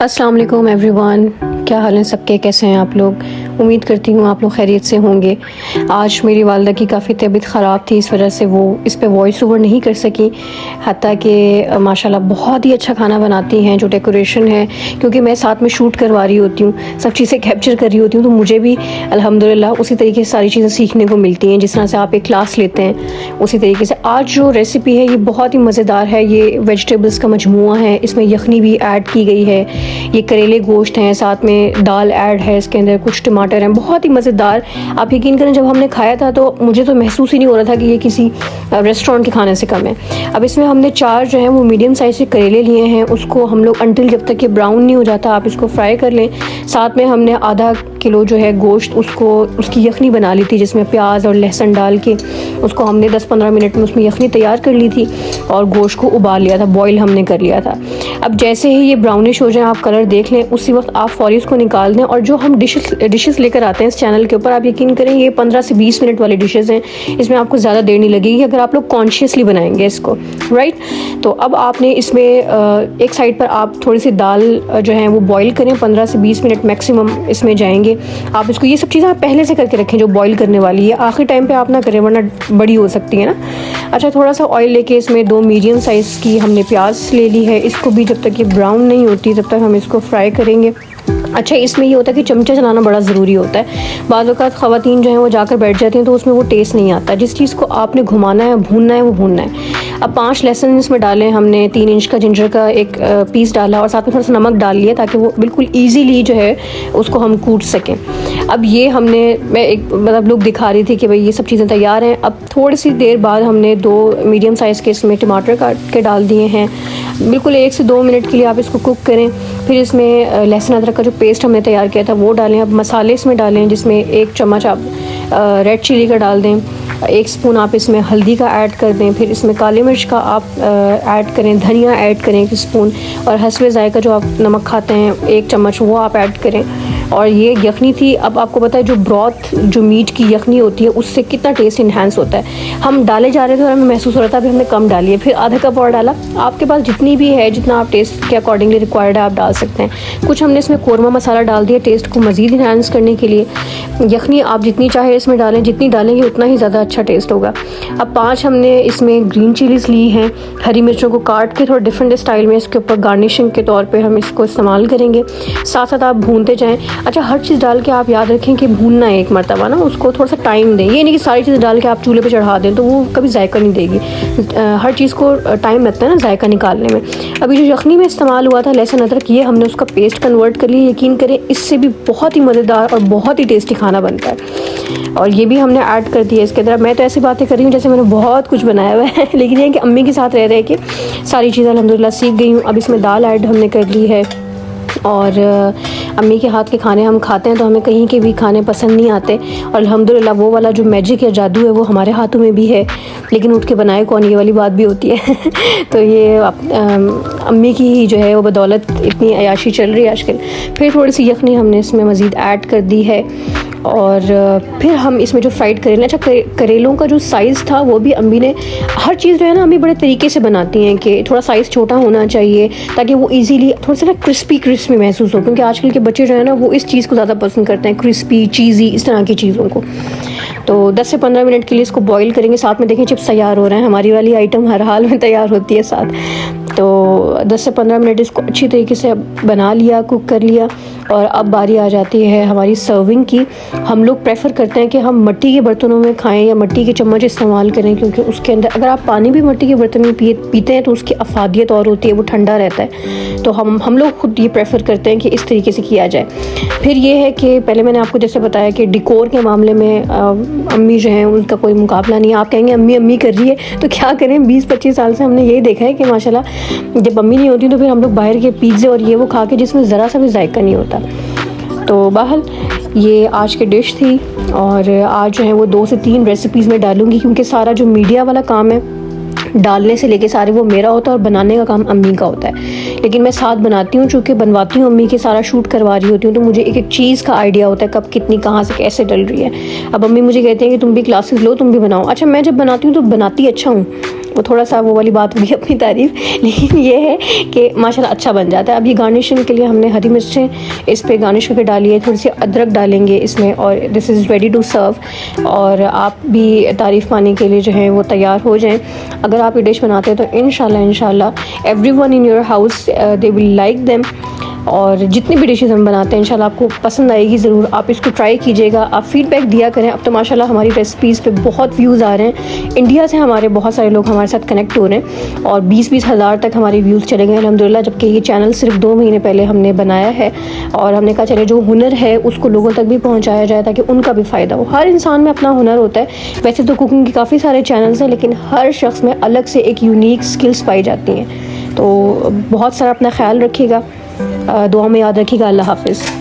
अस्सलाम वालेकुम एवरीवन, क्या हाल है सबके, कैसे हैं आप लोग। उम्मीद करती हूँ आप लोग खैरियत से होंगे। आज मेरी वालदा की काफ़ी तबीयत ख़राब थी, इस वजह से वो इस पे वॉइस ओवर नहीं कर सकी। हत्ता कि माशाल्लाह बहुत ही अच्छा खाना बनाती हैं। जो डेकोरेशन है, क्योंकि मैं साथ में शूट करवा रही होती हूँ, सब चीज़ें कैप्चर कर रही होती हूँ, तो मुझे भी अल्हम्दुलिल्लाह उसी तरीके से सारी चीज़ें सीखने को मिलती हैं। जिस तरह से आप एक क्लास लेते हैं, उसी तरीके से आज जो रेसिपी है ये बहुत ही मज़ेदार है। ये वेजिटेबल्स का मजमूआ है, इसमें यखनी भी ऐड की गई है, ये करेले गोश्त हैं, साथ में दाल ऐड है, इसके अंदर कुछ टमाटर हैं, बहुत ही मज़ेदार। आप यकीन करें, जब हमने खाया था तो मुझे तो महसूस ही नहीं हो रहा था कि ये किसी रेस्टोरेंट के खाने से कम है। अब इसमें हमने 4 जो हैं वो मीडियम साइज़ के करेले लिए हैं। उसको हम लोग अंटिल जब तक ये ब्राउन नहीं हो जाता आप इसको फ्राई कर लें। साथ में हमने आधा किलो जो है गोश्त, उसकी यखनी बना ली थी, जिसमें प्याज और लहसुन डाल के उसको हमने 10-15 मिनट में उसमें यखनी तैयार कर ली थी और गोश्त को उबाल लिया था, बॉईल हमने कर लिया था। अब जैसे ही ये ब्राउनिश हो जाए, आप कलर देख लें, उसी वक्त आप फौरी इसको निकाल दें। और जो हम डिशेस लेकर आते हैं इस चैनल के ऊपर, आप यकीन करें ये 15 से 20 मिनट वाली डिशेस हैं। इसमें आपको ज़्यादा देर नहीं लगेगी अगर आप लोग कॉन्शियसली बनाएंगे इसको, राइट। तो अब आपने इसमें एक साइड पर आप थोड़ी सी दाल जो है वो बॉईल करें, 15 से 20 मिनट मैक्सिमम इसमें जाएंगे। आप इसको, ये सब चीज़ें आप पहले से करके रखें जो बॉईल करने वाली है, आखिरी टाइम पे आप ना करें वरना बड़ी हो सकती है ना। अच्छा, थोड़ा सा ऑयल लेके इसमें 2 मीडियम साइज़ की हमने प्याज ले ली है। इसको भी जब तक ये ब्राउन नहीं होती तब तक हम इसको फ्राई करेंगे। अच्छा, इसमें ये होता है कि चमचा चलाना बड़ा ज़रूरी होता है। बाद वक़्त ख़वातीन जो हैं वो जाकर बैठ जाती हैं तो उसमें वो टेस्ट नहीं आता। जिस चीज़ को आपने घुमाना है, भूनना है, वो भूनना है। अब 5 लहसुन इसमें डालें हमने, 3 इंच का जिंजर का एक पीस डाला और साथ में थोड़ा सा नमक डाल लिया ताकि वो बिल्कुल ईजीली जो है उसको हम कूट सकें। अब ये हमने, मैं एक मतलब लोग दिखा रही थी कि भाई ये सब चीज़ें तैयार हैं। अब थोड़ी सी देर बाद हमने 2 मीडियम साइज़ के इसमें टमाटर काट के डाल दिए हैं। बिल्कुल 1 से 2 मिनट के लिए आप इसको कुक करें। फिर इसमें लहसुन अदरक का जो पेस्ट हमने तैयार किया था वो डालें। अब मसाले इसमें डालें, जिसमें 1 चम्मच आप रेड चिली का डाल दें, 1 स्पून आप इसमें हल्दी का ऐड कर दें, फिर इसमें काली मिर्च का आप ऐड करें, धनिया ऐड करें 1 स्पून, और हस्बे ज़ायका जो आप नमक खाते हैं 1 चम्मच वो आप ऐड करें। और ये यखनी थी। अब आपको पता है जो ब्रॉथ, जो मीट की यखनी होती है, उससे कितना टेस्ट इन्हांस होता है। हम डाले जा रहे थे और हमें महसूस हो रहा था अभी हमने कम डाली है, फिर आधा कप और डाला। आपके पास जितनी भी है, जितना आप टेस्ट के अकॉर्डिंगली रिक्वायर्ड है आप डाल सकते हैं। कुछ हमने इसमें कोरमा मसाला डाल दिया टेस्ट को मज़ीद इन्हांस करने के लिए। यखनी आप जितनी चाहे इसमें डालें, जितनी डालेंगे उतना ही ज़्यादा अच्छा टेस्ट होगा। अब 5 हमने इसमें ग्रीन चिलीज़ ली हैं, हरी मिर्चों को काट के थोड़ा डिफरेंट स्टाइल में इसके ऊपर गार्निशिंग के तौर पर हम इसको इस्तेमाल करेंगे। साथ साथ आप भूनते जाएँ। अच्छा, हर चीज़ डाल के आप याद रखें कि भूनना है एक मरतबा ना, उसको थोड़ा सा टाइम दें। ये नहीं कि सारी चीज़ डाल के आप चूल्हे पे चढ़ा दें तो वो कभी जायका नहीं देगी। हर चीज़ को टाइम लगता है ना जायका निकालने में। अभी जो यखनी में इस्तेमाल हुआ था लहसुन अदरक, ये हमने उसका पेस्ट कन्वर्ट कर लिया। यकीन करें इससे भी बहुत ही मज़ेदार और बहुत ही टेस्टी खाना बनता है। और ये भी हमने ऐड कर दिया इसके अंदर। मैं तो ऐसी बातें कर रही हूँ जैसे मैंने बहुत कुछ बनाया हुआ है, लेकिन ये कि अम्मी के साथ रह रहे कि सारी चीज़ें अल्हम्दुलिल्लाह सीख गई हूँ। अब इसमें दाल ऐड हमने कर ली है। और अम्मी के हाथ के खाने हम खाते हैं तो हमें कहीं के भी खाने पसंद नहीं आते। और अल्हम्दुलिल्लाह वो वाला जो मैजिक या जादू है वो हमारे हाथों में भी है, लेकिन उठ के बनाए कौन, ये वाली बात भी होती है। तो ये अम्मी की ही जो है वो बदौलत इतनी अयाशी चल रही है आजकल। फिर थोड़ी सी यखनी हमने इसमें मज़ीद ऐड कर दी है। और फिर हम इसमें जो फ्राइड करेले, अच्छा करेलों का जो साइज़ था वो भी अम्मी ने, हर चीज़ जो है ना अम्मी बड़े तरीके से बनाती हैं कि थोड़ा साइज़ छोटा होना चाहिए ताकि वो इजीली थोड़ा सा ना क्रिस्पी महसूस हो, क्योंकि आजकल के बच्चे जो है ना वो इस चीज़ को ज़्यादा पसंद करते हैं, क्रिस्पी चीज़ी इस तरह की चीज़ों को। तो 10 से 15 मिनट के लिए इसको बॉईल करेंगे। साथ में देखें चिप्स तैयार हो रहे हैं, हमारी वाली आइटम हर हाल में तैयार होती है साथ। तो 10 से 15 मिनट इसको अच्छी तरीके से बना लिया, कुक कर लिया। और अब बारी आ जाती है हमारी सर्विंग की। हम लोग प्रेफर करते हैं कि हम मिट्टी के बर्तनों में खाएं या मिट्टी के चम्मच इस्तेमाल करें, क्योंकि उसके अंदर अगर आप पानी भी मिट्टी के बर्तन में पीते हैं तो उसकी अफादियत और होती है, वो ठंडा रहता है। तो हम लोग खुद ये प्रेफर करते हैं कि इस तरीके से किया जाए। फिर ये है कि पहले मैंने आपको जैसे बताया कि डिकोर के मामले में अम्मी जो हैं उनका कोई मुकाबला नहीं। आप कहेंगे अम्मी अम्मी कर रही है तो क्या करें, 20-25 साल से हमने यही देखा है कि माशाल्लाह जब अम्मी नहीं होती तो फिर हम लोग बाहर के पिज़्ज़े और ये वो खा के जिसमें ज़रा सा भी जायका नहीं होता। तो बहरहाल ये आज की डिश थी। और आज जो है वो 2 से 3 रेसिपीज़ में डालूँगी, क्योंकि सारा जो मीडिया वाला काम है डालने से लेके सारे वो मेरा होता है और बनाने का काम अम्मी का होता है। लेकिन मैं साथ बनाती हूँ, चूँकि बनवाती हूँ अम्मी के, सारा शूट करवा रही होती हूँ, तो मुझे एक एक चीज़ का आइडिया होता है कब कितनी कहाँ से कैसे डल रही है। अब अम्मी मुझे कहते हैं कि तुम भी क्लासेस लो, तुम भी बनाओ। अच्छा, मैं जब बनाती हूँ तो बनाती अच्छा हूँ, वो थोड़ा सा वो वाली बात होगी अपनी तारीफ़, लेकिन ये है कि माशाल्लाह अच्छा बन जाता है। अब ये गार्निशिंग के लिए हमने हरी मिर्चें इस पे गार्निश करके डाली है, थोड़ी सी अदरक डालेंगे इसमें, और this is ready to serve. और आप भी तारीफ़ पाने के लिए जो है वो तैयार हो जाएं। अगर आप ये डिश बनाते हैं तो इंशाल्लाह everyone in your house they will like them. और जितनी भी डिशेज़ हम बनाते हैं इंशाल्लाह आपको पसंद आएगी ज़रूर। आप इसको ट्राई कीजिएगा, आप फीडबैक दिया करें। अब तो माशाल्लाह हमारी रेसिपीज़ पे बहुत व्यूज़ आ रहे हैं, इंडिया से हमारे बहुत सारे लोग हमारे साथ कनेक्ट हो रहे हैं, और 20-20 हज़ार तक हमारे व्यूज़ चले गए अल्हम्दुलिल्लाह। जबकि ये चैनल सिर्फ 2 महीने पहले हमने बनाया है, और हमने कहा चले जो हुनर है उसको लोगों तक भी पहुँचाया जाए ताकि उनका भी फ़ायदा हो। हर इंसान में अपना हुनर होता है। वैसे तो कुकिंग के काफ़ी सारे चैनल्स हैं, लेकिन हर शख्स में अलग से एक यूनिक स्किल्स पाई जाती हैं। तो बहुत सारा अपना ख्याल रखिएगा, दुआ में याद रखिएगा। अल्लाह हाफ़िज़।